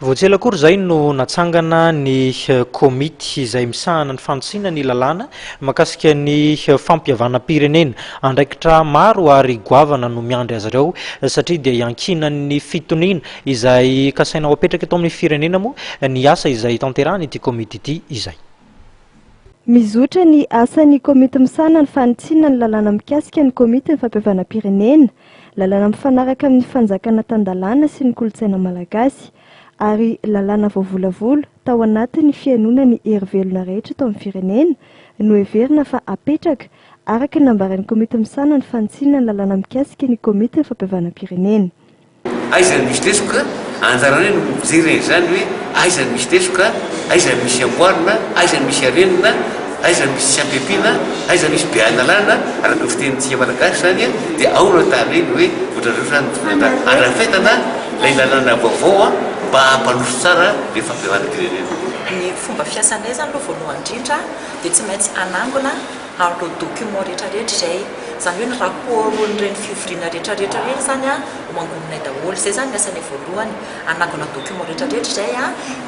voatsela akory zay no natsangana ny komity izay misahana ny fantsiana ny lalàna makasika ny fampiavana-pirenena andraikitra maro ary goavana no miandry azy ireo satria dia iankinan'ny fitoniana izay kasaina ho apetraka eto amin'ny firenena moa ny asa izay tanterahany ity komity ity izay mizotra ny asan'ny komity misahana ny fanitsina ny lalàna mikasika ny komity ny fampiavana-pirenena lalàna mifanaraka amin'ny fanjakana tan-dalàna sy ny kolotsaina malagasy ary lalàna voavolavolo tao anatin'ny fianonany herivelona rehetra tao amin'ny firenena no heverina fa apetraka araka ny nambaran'ny komity misahana ny fanitsina ny lalàna mikasika ny komity ny fampiavana-pirenena. Aizany misy tesoka anjarany hoe mijery zany hoe aizany misy tesoka, aizany misy amboarina, aizany misy arenina, aizany misy siampepina, aizany misy beanalana araka ny fitenintsika malagasy zany dia ao no tany hoe ohatrany andrafetana ilay lalàna vaovao mba hampanoso tsara le fampiavana-pirenena. Ny fomba fiasanay zany aloha voalohany indrindra dia tsy maintsy anangona areo document rehetrarehetra izay zany hoe ny rapportn'ireny fivoriana rehetrarehetra reny zany mangominay daholo zay zany ny asanay voalohany anangona document rehetrarehetra izay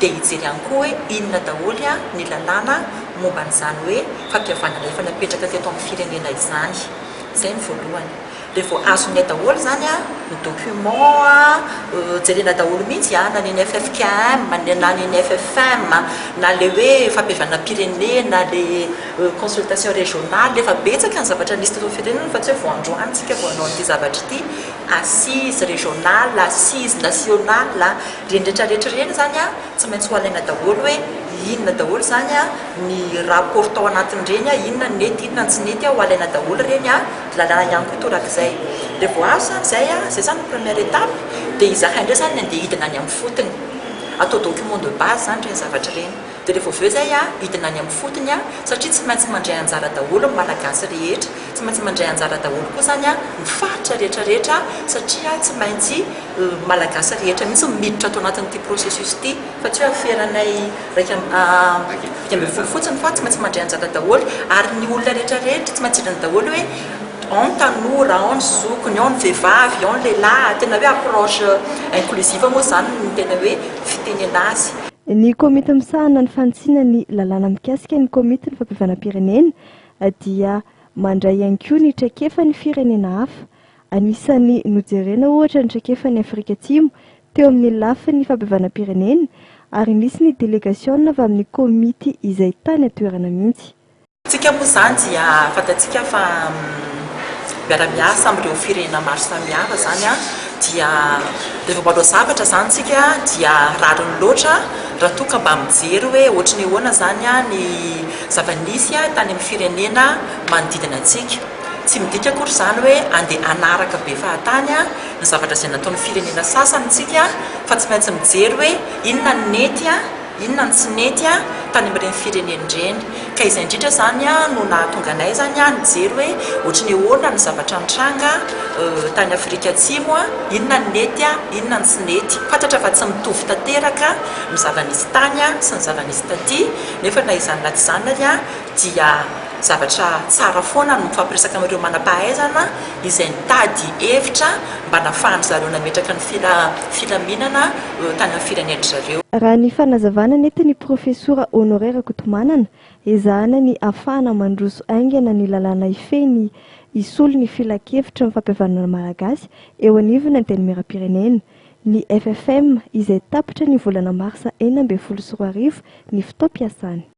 dia hijery ihany koa hoe inona daholo ny lalàna momba n'izany hoe fampiavanana efa napetraka teto amin'ny firenena izany zay ny voalohany. Rehefa azonay daholo zany ny document jerena daholo mihitsy na ny FFKM na ny FFM na le hoe fampiavana-pirenena na le consultation régionale efa betsaka ny zavatra nisy teto firenena fa tsy hoe voandroantsika voanao ity zavatra ity assise régionale assise nationale reny rehetrarehetra reny zany tsy maintsy ho alaina daholo hoe inona daholo zany ny rapport tao anatin'ireny inona ny nety inona tsy nety ho alaina daholo reny lalàna ihany koa torak'izay dia vao azo zany zay zany première étape dia izahay indray zany andeha hidina any amin'ny fotony atao document de base zany reny zavatra reny dia rehefa avy eo zay hidina any amin'ny fotony satria tsy maintsy mandray anjara daholo ny malagasy rehetra tsy maintsy mandray anjara daholo koa zany ny faritra rehetrarehetra satria tsy maintsy malagasy rehetra mihitsy miditra ato anatin'ity processus ity fa tsy hoe aferanay raika ambin'ny folo fotsiny fa tsy maintsy mandray anjara daholo ary ny olona rehetrarehetra tsy maintsy hidina daholo hoe ao ny tanora, ao ny zokony, ao ny vehivavy, ao ny lehilahy tena hoe approche inclusive moa zany ny tena hoe fitenena azy. Ny komity misahana ny fanitsina ny lalàna mikasika ny komity ny fampiavana-pirenena dia mandray ihany koa ny traikefan'ny firenena hafa. Anisan'ny nojerena ohatra ny traikefan'ny Afrika Atsimo teo amin'ny lafin'ny fampiavana-pirenena ary nisy ny délégation avy amin'ny komity izay tany atoerana mihitsy. Tsika moa zany dia fantatsika fa miara-miasa amin'ireo firenena maro samihafa zany dia rehefa manao zavatra zany tsika dia rariny loatra raha toa ka mba mijery hoe ohatry ny ahoana zany ny zava-nisy tany amin'ny firenena manodidina antsika. Tsy midika akory zany hoe andeha anaraka be fahatany ny zavatra izay nataon'ny firenena sasany tsika fa tsy maintsy mijery hoe inona ny nety inona ny tsy nety tany amin'ireny firenena ireny ka izay indrindra zany no nahatonga anay zany nijery hoe ohatry ny ahoana ny zavatra nitranga tany Afrika Atsimo inona ny nety inona ny tsy nety fantatra fa tsy mitovy tanteraka ny zava-nisy tany sy ny zava-nisy taty nefa na izany na tsy izany dia zavatra tsara foana no mifampiresaka amin'ireo manam-pahaizana izay nitady hevitra mba nafahany zareo nametraka ny filaminana tany amin'ny firenena zareo. Raha ny fanazavana nentin'ny profesora honoraire Kotomanana ezahana ny afahana mandroso aingana ny lalàna ifeny isolo ny filakevitra ny fampiavana malagasy eo anivona ny teny-mera-pirenena ny FFM izay tapitra ny volana marsa 2024 ny fotoam-piasany.